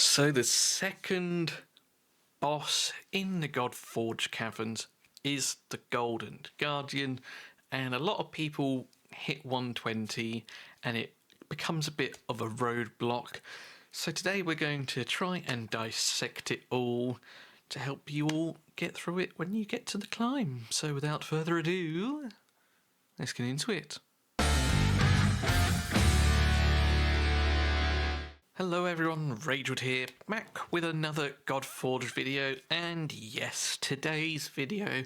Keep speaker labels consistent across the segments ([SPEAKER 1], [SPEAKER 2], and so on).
[SPEAKER 1] So the second boss in the Godforge caverns is the Golden Guardian, and a lot of people hit 120 and it becomes a bit of a roadblock. So today we're going to try and dissect it all to help you all get through it when you get to the climb. So without further ado, let's get into it. Hello everyone, Ragewood here, back with another Godforge video, and yes, today's video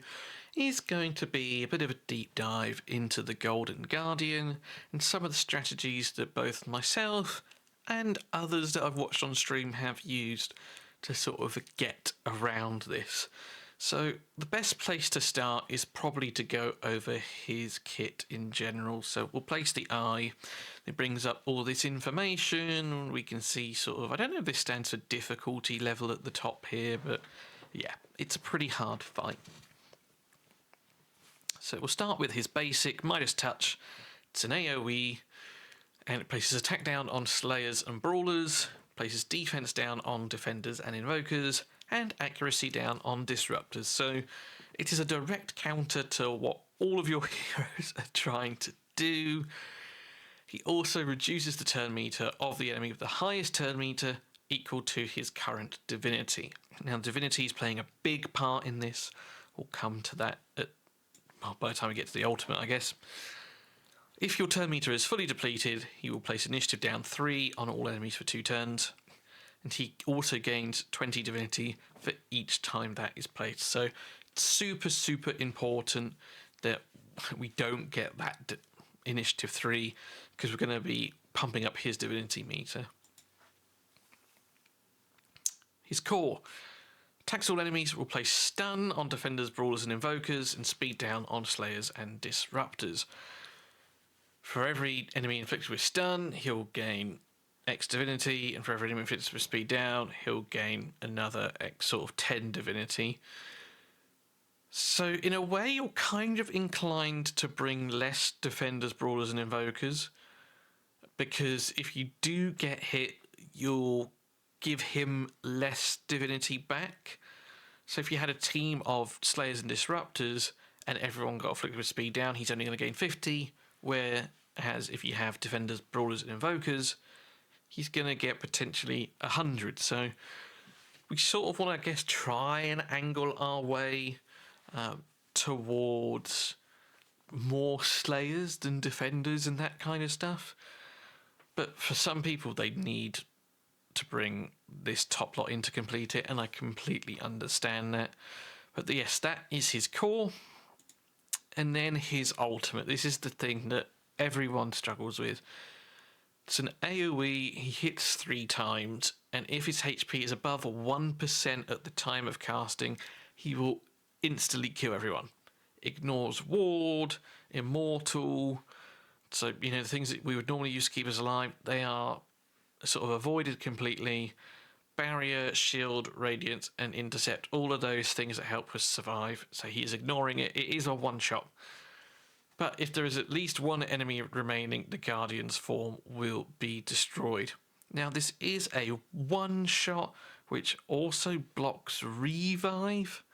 [SPEAKER 1] is going to be a bit of a deep dive into the Golden Guardian and some of the strategies that both myself and others that I've watched on stream have used to sort of get around this. So the best place to start is probably to go over his kit in general. So we'll place the eye. It brings up all this information. We can see sort of, I don't know if this stands for difficulty level at the top here, but yeah, it's a pretty hard fight. So we'll start with his basic Midas Touch. It's an AoE, and it places attack down on Slayers and Brawlers, places defense down on Defenders and Invokers, and accuracy down on Disruptors. So it is a direct counter to what all of your heroes are trying to do. He also reduces the turn meter of the enemy with the highest turn meter equal to his current divinity. Now divinity is playing a big part in this. We'll come to that by the time we get to the ultimate, I guess. If your turn meter is fully depleted, he will place initiative down 3 on all enemies for 2 turns. And he also gains 20 divinity for each time that is played. So it's super important that we don't get that initiative 3, because we're going to be pumping up his divinity meter. His core. Attacks all enemies, will place stun on Defenders, Brawlers and Invokers, and speed down on Slayers and Disruptors. For every enemy inflicted with stun, he'll gain X divinity, and for every enemy inflicted with speed down, he'll gain another X sort of 10 divinity. So in a way, you're kind of inclined to bring less Defenders, Brawlers and Invokers, because if you do get hit, you'll give him less divinity back. So if you had a team of Slayers and Disruptors and everyone got afflicted with speed down, he's only going to gain 50, whereas if you have Defenders, Brawlers and Invokers, he's going to get potentially 100. So we sort of want to, I guess, try and angle our way towards more Slayers than Defenders and that kind of stuff. But for some people, they need to bring this top lot in to complete it, and I completely understand that. But yes, that is his core. And then his ultimate. This is the thing that everyone struggles with. It's an AoE, he hits 3 times, and if his HP is above 1% at the time of casting, he will instantly kill everyone. Ignores ward, immortal, so, you know, the things that we would normally use to keep us alive, they are sort of avoided completely. Barrier, shield, radiance, and intercept, all of those things that help us survive, so he is ignoring it. It is a one-shot. But if there is at least one enemy remaining, the Guardian's form will be destroyed. Now this is a one-shot, which also blocks revive.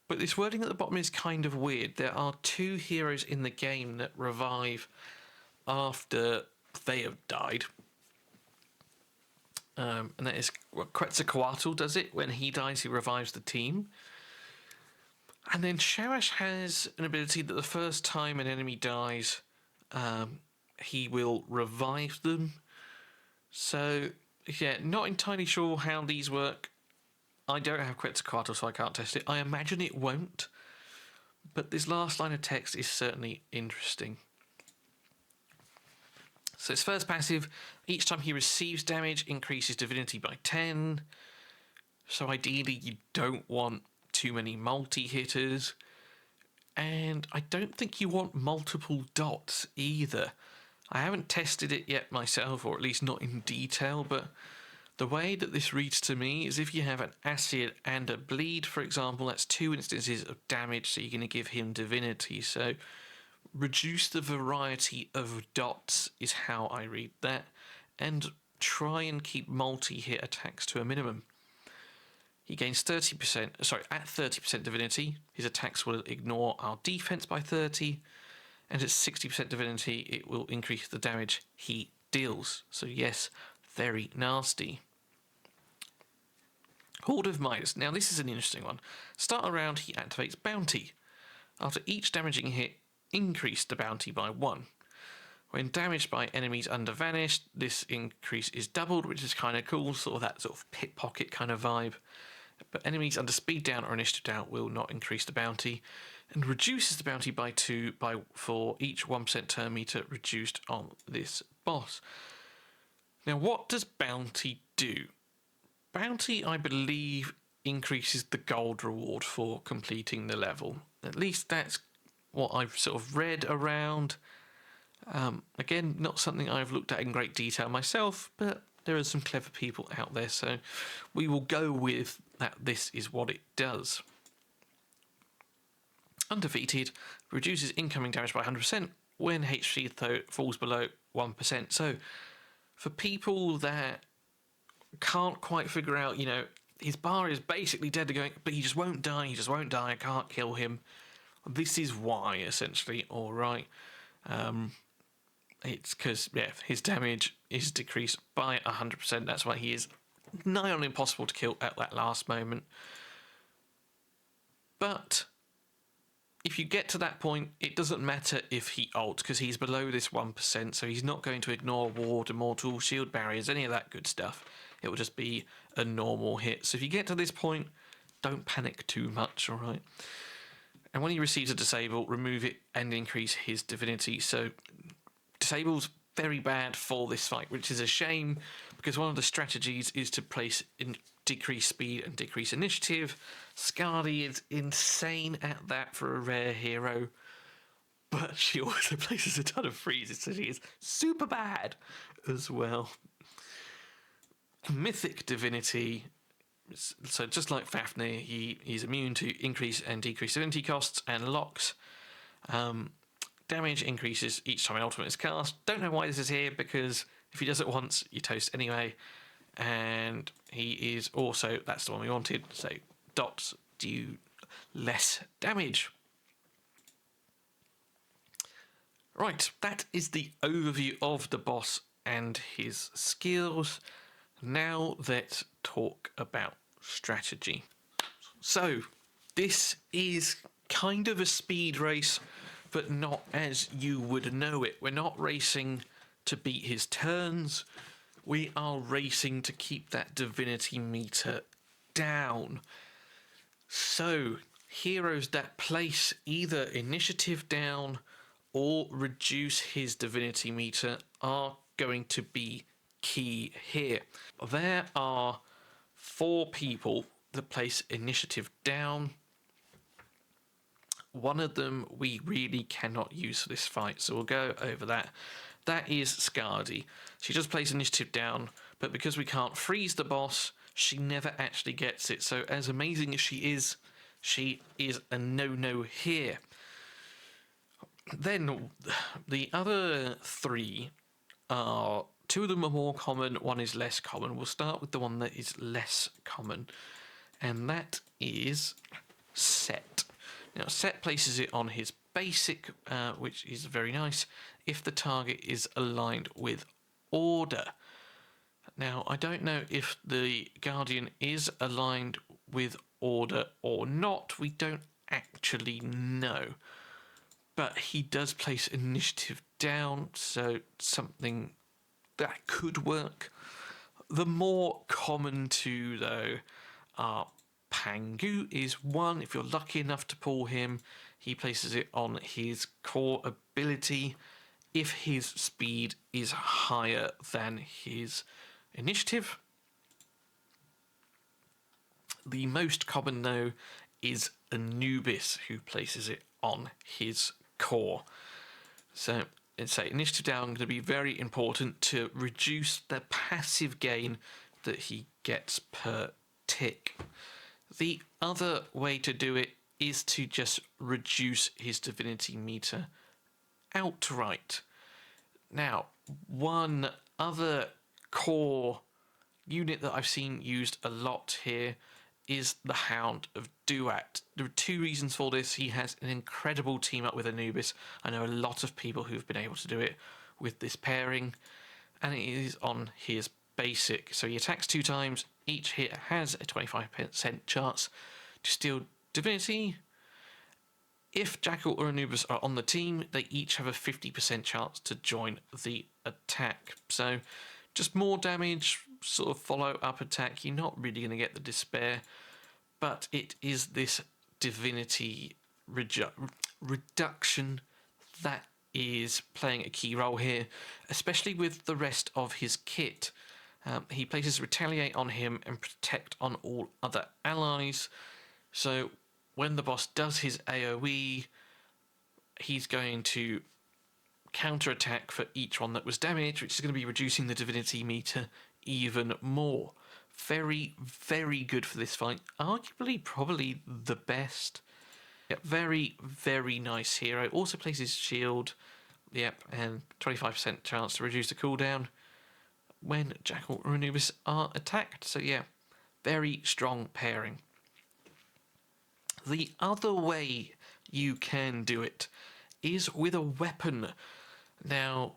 [SPEAKER 1] But this wording at the bottom is kind of weird. There are 2 heroes in the game that revive after they have died. And that is Quetzalcoatl does it. When he dies, he revives the team. And then Sharash has an ability that the first time an enemy dies, he will revive them. So, yeah, not entirely sure how these work. I don't have Quetzalcoatl, so I can't test it. I imagine it won't. But this last line of text is certainly interesting. So his first passive, each time he receives damage, increases divinity by 10. So ideally you don't want too many multi-hitters. And I don't think you want multiple dots either. I haven't tested it yet myself, or at least not in detail, but the way that this reads to me is if you have an acid and a bleed, for example, that's 2 instances of damage, so you're going to give him divinity. So reduce the variety of dots is how I read that. And try and keep multi-hit attacks to a minimum. He gains 30%, at 30% divinity, his attacks will ignore our defense by 30, and at 60% divinity, it will increase the damage he deals. So yes, very nasty. Horde of Midas. Now this is an interesting one. Start a round, he activates Bounty. After each damaging hit, increase the bounty by 1. When damaged by enemies under Vanish, this increase is doubled, which is kind of cool, sort of that sort of pickpocket kind of vibe. But enemies under Speed Down or Initiative Down will not increase the bounty, and reduces the bounty by 2 for each 1% turn meter reduced on this boss. Now what does Bounty do? Bounty, I believe, increases the gold reward for completing the level. At least that's what I've sort of read around. Again, not something I've looked at in great detail myself, but there are some clever people out there, so we will go with that this is what it does. Undefeated reduces incoming damage by 100% when HP falls below 1%. So for people that can't quite figure out, his bar is basically dead to going, but he just won't die, I can't kill him. This is why, essentially, alright. It's because, his damage is decreased by 100%. That's why he is nigh on impossible to kill at that last moment. But if you get to that point, it doesn't matter if he ults, because he's below this 1%, so he's not going to ignore ward, immortal, shield barriers, any of that good stuff. It will just be a normal hit. So if you get to this point, don't panic too much, alright? And when he receives a disable, remove it and increase his divinity. So disable's very bad for this fight, which is a shame, because one of the strategies is to place in decrease speed and decrease initiative. Skadi is insane at that for a rare hero, but she also places a ton of freezes, so she is super bad as well. Mythic divinity. So just like Fafnir, he's immune to increase and decrease divinity costs and locks. Damage increases each time an ultimate is cast. Don't know why this is here, because if he does it once, you toast anyway. And he is also, that's the one we wanted, so dots do less damage. Right, that is the overview of the boss and his skills. Now let's talk about strategy. So, this is kind of a speed race, but not as you would know it. We're not racing to beat his turns. We are racing to keep that divinity meter down. So, heroes that place either initiative down or reduce his divinity meter are going to be key here. There are 4 people that place initiative down. One of them we really cannot use for this fight, so we'll go over that. That is Skadi. She does place initiative down, but because we can't freeze the boss, she never actually gets it. So as amazing as she is a no-no here. Then the other 3 are, 2 of them are more common, 1 is less common. We'll start with the one that is less common, and that is Set. Now, Set places it on his basic, which is very nice, if the target is aligned with order. Now, I don't know if the Guardian is aligned with order or not. We don't actually know. But he does place initiative down, so something that could work. The more common 2, though, are Pangu is 1. If you're lucky enough to pull him, he places it on his core ability if his speed is higher than his initiative. The most common, though, is Anubis, who places it on his core. So, initiative down going to be very important to reduce the passive gain that he gets per tick. The other way to do it is to just reduce his divinity meter outright. Now, one other core unit that I've seen used a lot here is the Hound of Duat. There are two reasons for this. He has an incredible team up with Anubis. I know a lot of people who've been able to do it with this pairing, and it is on his basic. So he attacks 2 times. Each hit has a 25% chance to steal Divinity. If Jackal or Anubis are on the team, they each have a 50% chance to join the attack. So just more damage, sort of follow-up attack. You're not really going to get the despair, but it is this Divinity reduction that is playing a key role here, especially with the rest of his kit. He places Retaliate on him and Protect on all other allies. So when the boss does his AoE, he's going to counter-attack for each one that was damaged, which is going to be reducing the Divinity meter even more. Very, very good for this fight. Arguably, probably the best. Yep, very, very nice hero. Also places shield. Yep, and 25% chance to reduce the cooldown when Jackal or Anubis are attacked. So yeah, very strong pairing. The other way you can do it is with a weapon. Now,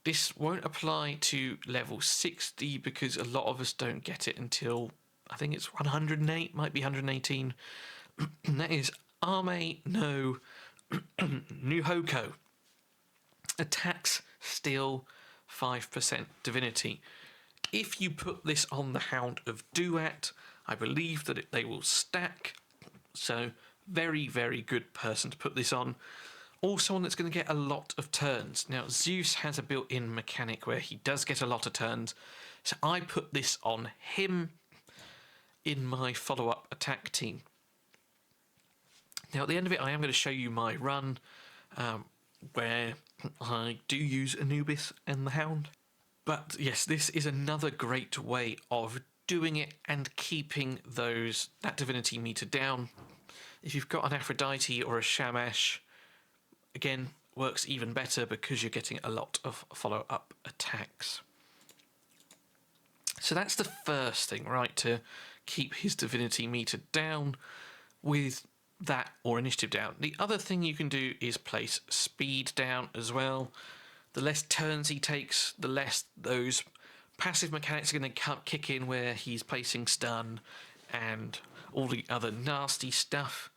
[SPEAKER 1] this won't apply to level 60 because a lot of us don't get it until, I think it's 108, might be 118. That is Ame-No-Nuhoko. Attacks still 5% Divinity. If you put this on the Hound of Duat, I believe that they will stack. So very, very good person to put this on. Also one that's going to get a lot of turns. Now Zeus has a built-in mechanic where he does get a lot of turns. So I put this on him in my follow-up attack team. Now at the end of it I am going to show you my run where I do use Anubis and the Hound. But yes, this is another great way of doing it and keeping that Divinity meter down. If you've got an Aphrodite or a Shamash, again, works even better because you're getting a lot of follow-up attacks. So that's the first thing, right, to keep his Divinity meter down with that or Initiative down. The other thing you can do is place Speed down as well. The less turns he takes, the less those passive mechanics are going to kick in where he's placing stun and all the other nasty stuff.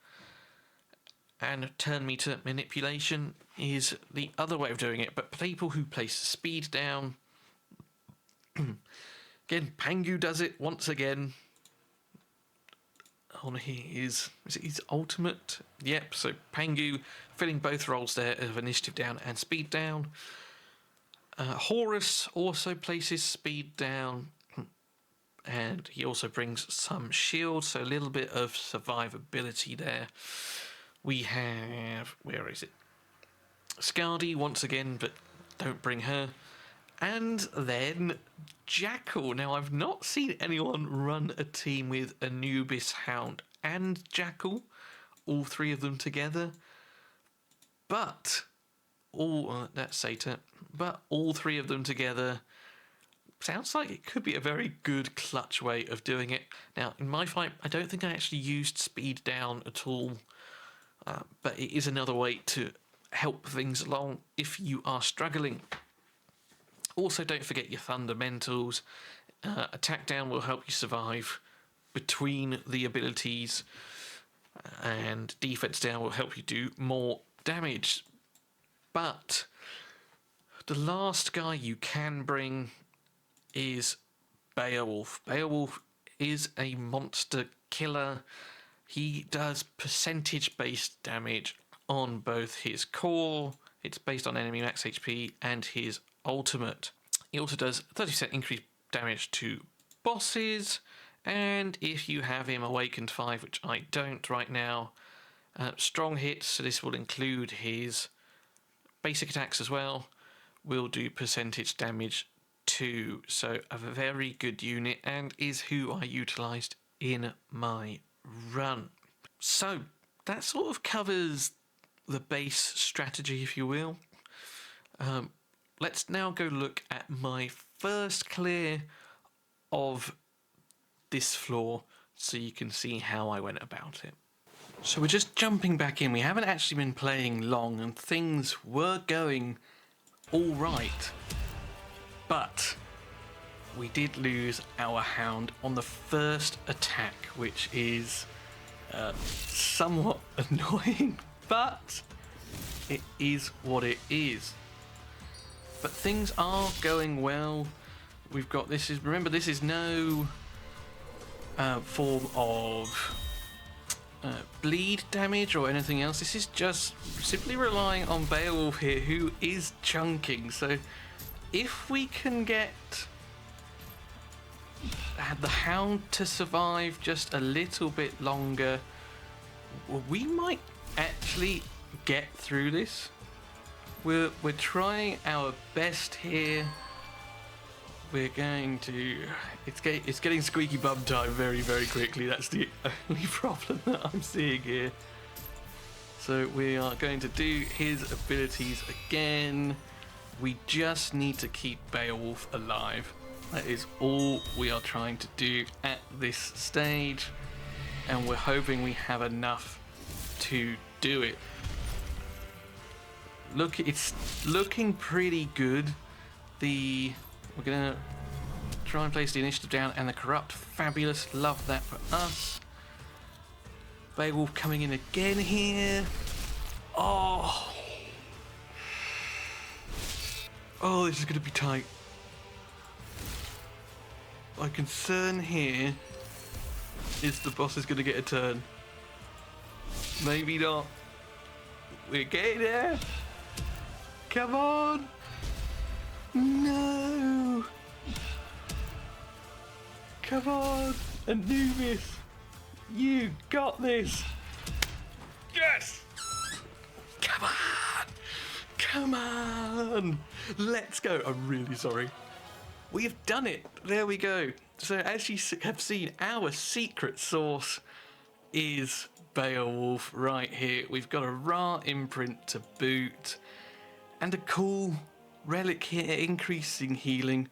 [SPEAKER 1] And turn meter manipulation is the other way of doing it. But people who place Speed down, again, Pangu does it once again on is it his ultimate? Yep, so Pangu filling both roles there of Initiative down and Speed down. Horus also places Speed down, and he also brings some shield, so a little bit of survivability there. We have, where is it? Skadi once again, but don't bring her. And then Jackal. Now, I've not seen anyone run a team with Anubis, Hound and Jackal, all 3 of them together. But that's Satan. But all 3 of them together sounds like it could be a very good clutch way of doing it. Now, in my fight, I don't think I actually used Speed down at all. But it is another way to help things along if you are struggling. Also, don't forget your fundamentals. Attack down will help you survive between the abilities, and defense down will help you do more damage. But the last guy you can bring is Beowulf. Beowulf is a monster killer. He does percentage-based damage on both his core, it's based on enemy max HP, and his ultimate. He also does 30% increased damage to bosses, and if you have him Awakened 5, which I don't right now, strong hits, so this will include his basic attacks as well, will do percentage damage too. So a very good unit, and is who I utilised in my run. So that sort of covers the base strategy, if you will. Let's now go look at my first clear of this floor so you can see how I went about it. So we're just jumping back in. We haven't actually been playing long and things were going all right, but we did lose our hound on the first attack, which is somewhat annoying, but it is what it is. But things are going well. We've got remember, this is no form of bleed damage or anything else. This is just simply relying on Beowulf here, who is chunking. So if we can get the hound to survive just a little bit longer, we might actually get through this. We're trying our best here. We're going to... It's getting squeaky bum time very, very quickly. That's the only problem that I'm seeing here. So we are going to do his abilities again. We just need to keep Beowulf alive. That is all we are trying to do at this stage. And we're hoping we have enough to do it. Look, it's looking pretty good. We're gonna try and place the initiative down, and the corrupt, fabulous, love that for us. Beowulf coming in again here. Oh, this is gonna be tight. My concern here is the boss is gonna get a turn. Maybe not. We're getting there. Come on. No! Come on, Anubis! You got this! Yes! Come on! Come on! Let's go! I'm really sorry. We've done it! There we go. So as you have seen, our secret source is Beowulf right here. We've got a Ra imprint to boot, and a cool relic here, increasing healing.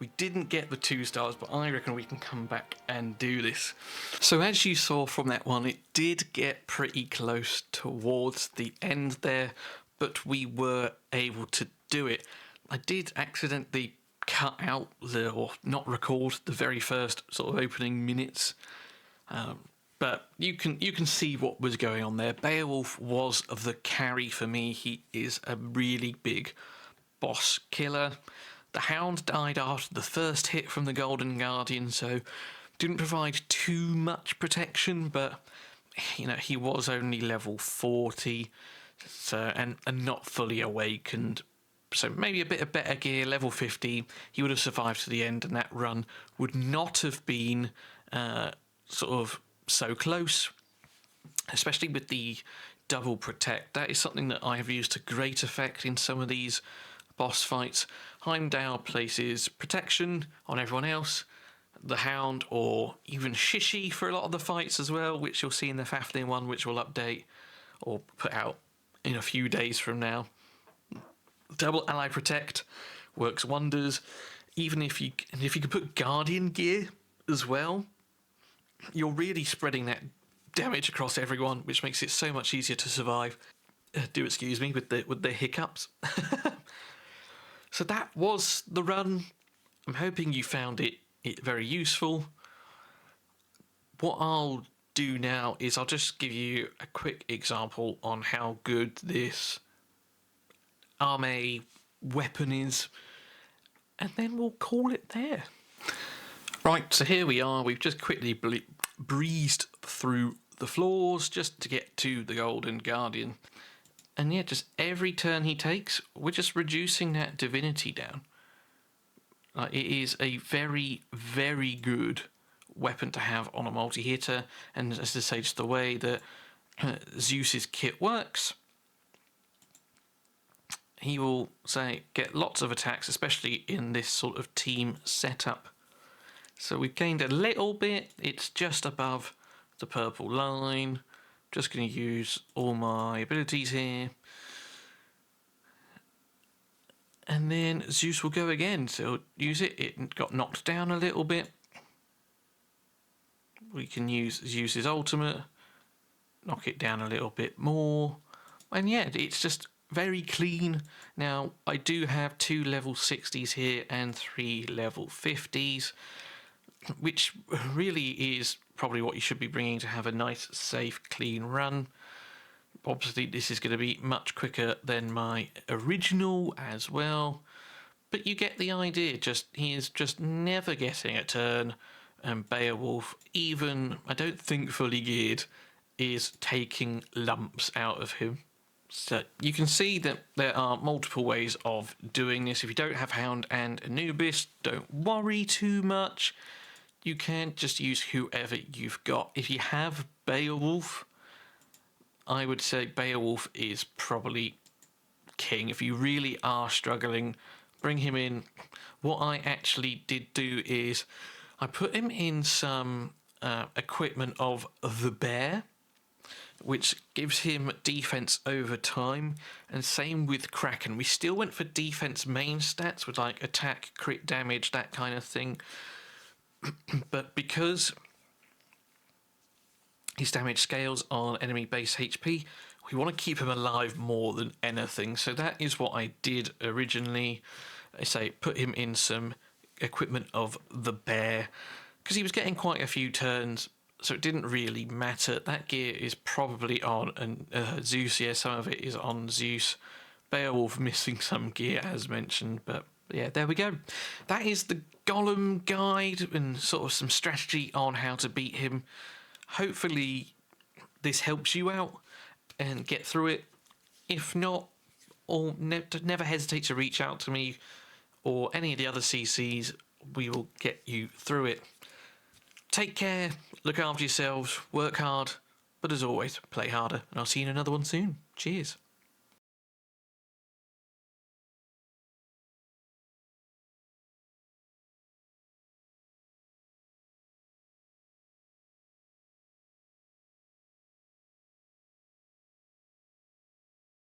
[SPEAKER 1] We didn't get the 2 stars, but I reckon we can come back and do this. So as you saw from that one, it did get pretty close towards the end there, but we were able to do it. I did accidentally cut out or not record the very first sort of opening minutes, but you can see what was going on there. Beowulf was the carry for me. He is a really big boss killer. The hound died after the first hit from the Golden Guardian, so didn't provide too much protection, but you know, he was only level 40, so and not fully awakened. So maybe a bit of better gear, level 50, he would have survived to the end, and that run would not have been sort of so close, especially with the double protect. That is something that I have used to great effect in some of these boss fights. Heimdall places protection on everyone else, the hound, or even Shishi for a lot of the fights as well, which you'll see in the Fafnir one, which will update or put out in a few days from now. Double ally protect works wonders. Even if you could put guardian gear as well, you're really spreading that damage across everyone, which makes it so much easier to survive. Do excuse me with the hiccups. So that was the run. I'm hoping you found it very useful. What I'll do now is I'll just give you a quick example on how good this Ame weapon is, and then we'll call it there. Right, so here we are. We've just quickly breezed through the floors just to get to the Golden Guardian. And yeah, just every turn he takes, we're just reducing that divinity down. It is a very, very good weapon to have on a multi-hitter, and as I say, just the way that Zeus's kit works, he will say get lots of attacks, especially in this sort of team setup. So we've gained a little bit. It's just above the purple line. Just going to use all my abilities here. And then Zeus will go again, so use it. It got knocked down a little bit. We can use Zeus's ultimate, knock it down a little bit more. And yeah, it's just very clean. Now, I do have 2 level 60s here and 3 level 50s, which really is probably what you should be bringing to have a nice, safe, clean run. Obviously, this is going to be much quicker than my original as well. But you get the idea. He is just never getting a turn. And Beowulf, even, I don't think fully geared, is taking lumps out of him. So you can see that there are multiple ways of doing this. If you don't have Hound and Anubis, don't worry too much. You can just use whoever you've got. If you have Beowulf, I would say Beowulf is probably king. If you really are struggling, bring him in. What I actually did do is I put him in some equipment of the bear, which gives him defense over time, and same with Kraken. We still went for defense main stats with like attack, crit damage, that kind of thing. But because his damage scales on enemy base HP, we want to keep him alive more than anything. So that is what I did originally. I say put him in some equipment of the bear, because he was getting quite a few turns, so it didn't really matter. That gear is probably on Zeus. Yeah, some of it is on Zeus. Beowulf missing some gear as mentioned, but yeah, there we go. That is the Golem guide and sort of some strategy on how to beat him. Hopefully this helps you out and get through it. If not, or never hesitate to reach out to me or any of the other CCs. We will get you through it. Take care, look after yourselves, work hard, but as always, play harder, and I'll see you in another one soon. Cheers.